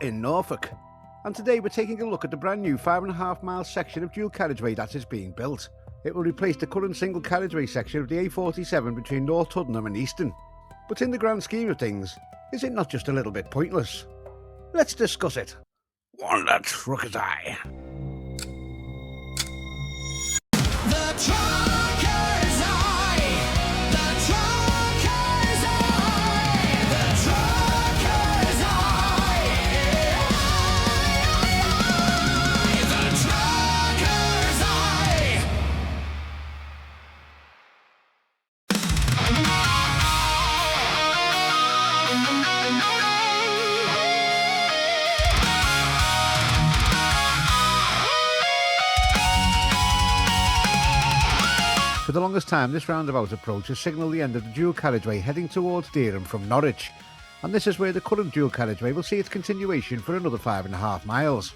in Norfolk, and today we're taking a look at the brand new 5.5 mile section of dual carriageway that is being built. It will replace the current single carriageway section of the A47 between North Tottenham and Easton. But in the grand scheme of things, is it not just a little bit pointless? Let's discuss it. One that trucker's eye. The trucker's eye. The trucker's eye. The trucker's eye. The trucker's eye. For the longest time, this roundabout approach has signalled the end of the dual carriageway heading towards Dereham from Norwich, and this is where the current dual carriageway will see its continuation for another 5.5 miles.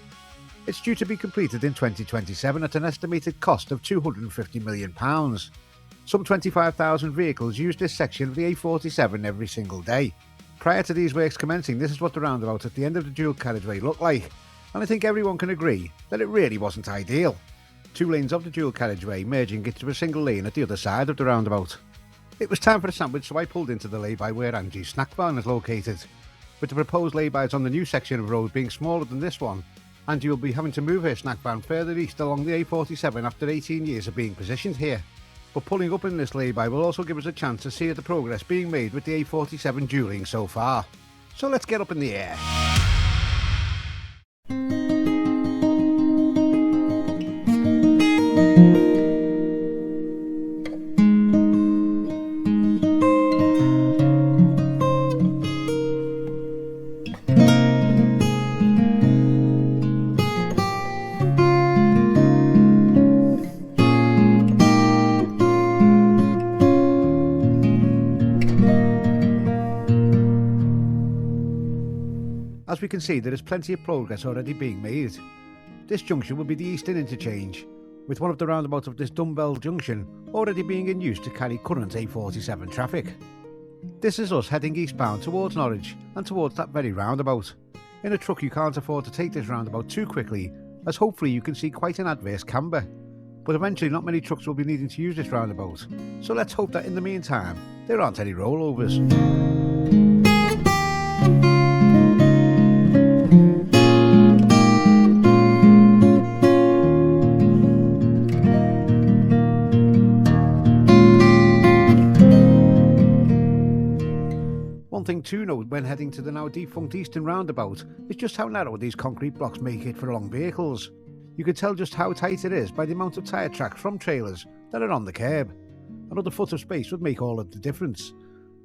It's due to be completed in 2027 at an estimated cost of £250 million. Some 25,000 vehicles use this section of the A47 every single day. Prior to these works commencing, this is what the roundabout at the end of the dual carriageway looked like, and I think everyone can agree that it really wasn't ideal. 2 lanes of the dual carriageway merging into a single lane at the other side of the roundabout. It was time for a sandwich, so I pulled into the lay-by where Angie's snack van is located. With the proposed lay-bys on the new section of road being smaller than this one, Angie will be having to move her snack van further east along the A47 after 18 years of being positioned here. But pulling up in this lay-by will also give us a chance to see the progress being made with the A47 dualling so far. So let's get up in the air. As we can see, there is plenty of progress already being made. This junction will be the Eastern interchange, with one of the roundabouts of this dumbbell junction already being in use to carry current A47 traffic. This is us heading eastbound towards Norwich and towards that very roundabout. In a truck you can't afford to take this roundabout too quickly, as hopefully you can see quite an adverse camber. But eventually not many trucks will be needing to use this roundabout, so let's hope that in the meantime there aren't any rollovers. One thing to note when heading to the now defunct Eastern roundabout is just how narrow these concrete blocks make it for long vehicles. You can tell just how tight it is by the amount of tyre tracks from trailers that are on the kerb. Another foot of space would make all of the difference.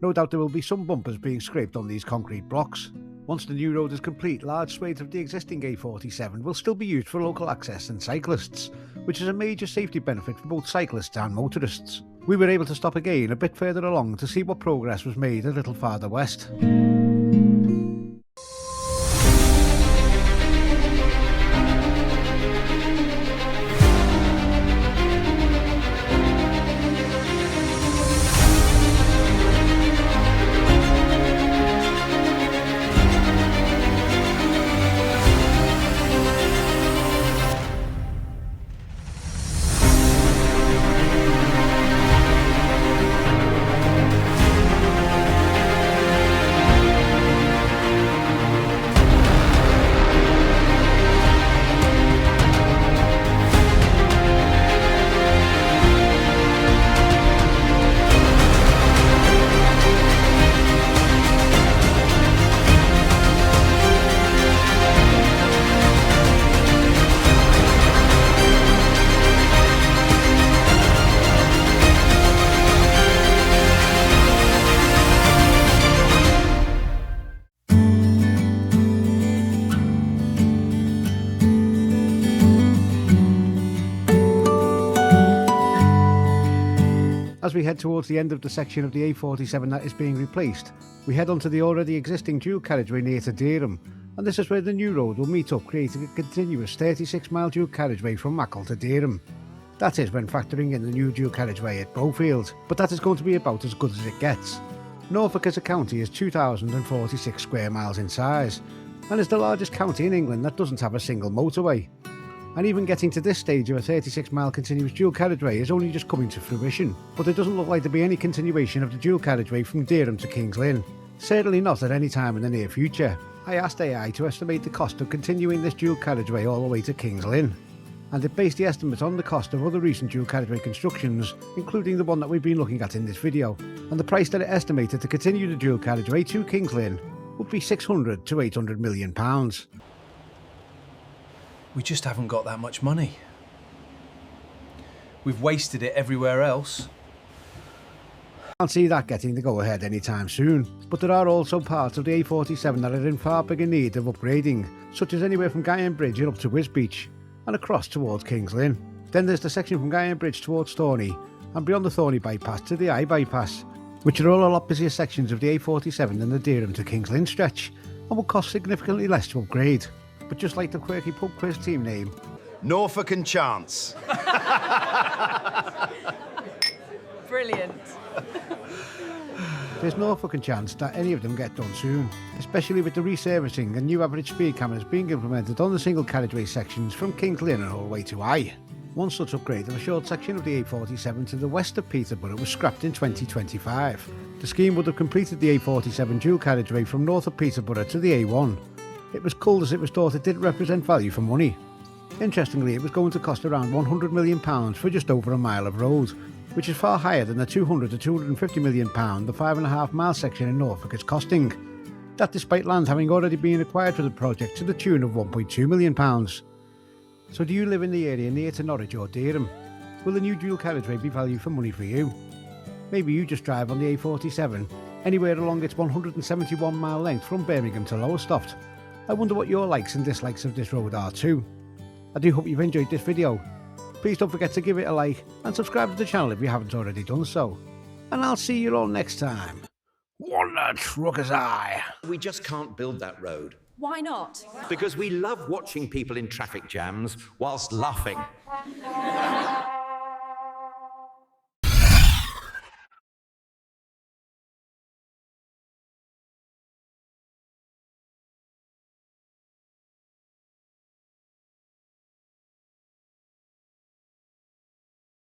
No doubt there will be some bumpers being scraped on these concrete blocks. Once the new road is complete, large swathes of the existing A47 will still be used for local access and cyclists, which is a major safety benefit for both cyclists and motorists. We were able to stop again a bit further along to see what progress was made a little farther west. As we head towards the end of the section of the A47 that is being replaced, we head onto the already existing dual carriageway near to Dereham, and this is where the new road will meet up, creating a continuous 36-mile dual carriageway from Mackle to Dereham. That is when factoring in the new dual carriageway at Beaufield, but that is going to be about as good as it gets. Norfolk as a county is 2,046 square miles in size, and is the largest county in England that doesn't have a single motorway. And even getting to this stage of a 36-mile continuous dual carriageway is only just coming to fruition, but there doesn't look like there'll be any continuation of the dual carriageway from Dereham to Kings Lynn. Certainly not at any time in the near future. I asked AI to estimate the cost of continuing this dual carriageway all the way to Kings Lynn, and it based the estimate on the cost of other recent dual carriageway constructions, including the one that we've been looking at in this video, and the price that it estimated to continue the dual carriageway to Kings Lynn would be £600 to £800 million. We just haven't got that much money. We've wasted it everywhere else. Can't see that getting the go-ahead anytime soon, but there are also parts of the A47 that are in far bigger need of upgrading, such as anywhere from Guyon Bridge and up to Wisbeach, and across towards Kings Lynn. Then there's the section from Guyon Bridge towards Thorney, and beyond the Thorney bypass to the I bypass, which are all a lot busier sections of the A47 than the Dereham to Kings Lynn stretch, and will cost significantly less to upgrade. But just like the quirky pub quiz team name, Norfolk and Chance. Brilliant. there's no fucking chance that any of them get done soon, especially with the resurfacing and new average speed cameras being implemented on the single carriageway sections from Kings Lynn and all the way to I. One such upgrade of a short section of the A47 to the west of Peterborough was scrapped in 2025. The scheme would have completed the A47 dual carriageway from north of Peterborough to the A1. It was culled as it was thought it didn't represent value for money. Interestingly, it was going to cost around £100 million for just over a mile of road, which is far higher than the £200 to £250 million the 5.5 mile section in Norfolk is costing. That despite land having already been acquired for the project to the tune of £1.2 million. So do you live in the area near to Norwich or Dereham? Will the new dual carriageway be value for money for you? Maybe you just drive on the A47, anywhere along its 171 mile length from Birmingham to Lowestoft. I wonder what your likes and dislikes of this road are too. I do hope you've enjoyed this video. Please don't forget to give it a like and subscribe to the channel if you haven't already done so. And I'll see you all next time. One trucker's eye. We just can't build that road. Why not? Because we love watching people in traffic jams whilst laughing.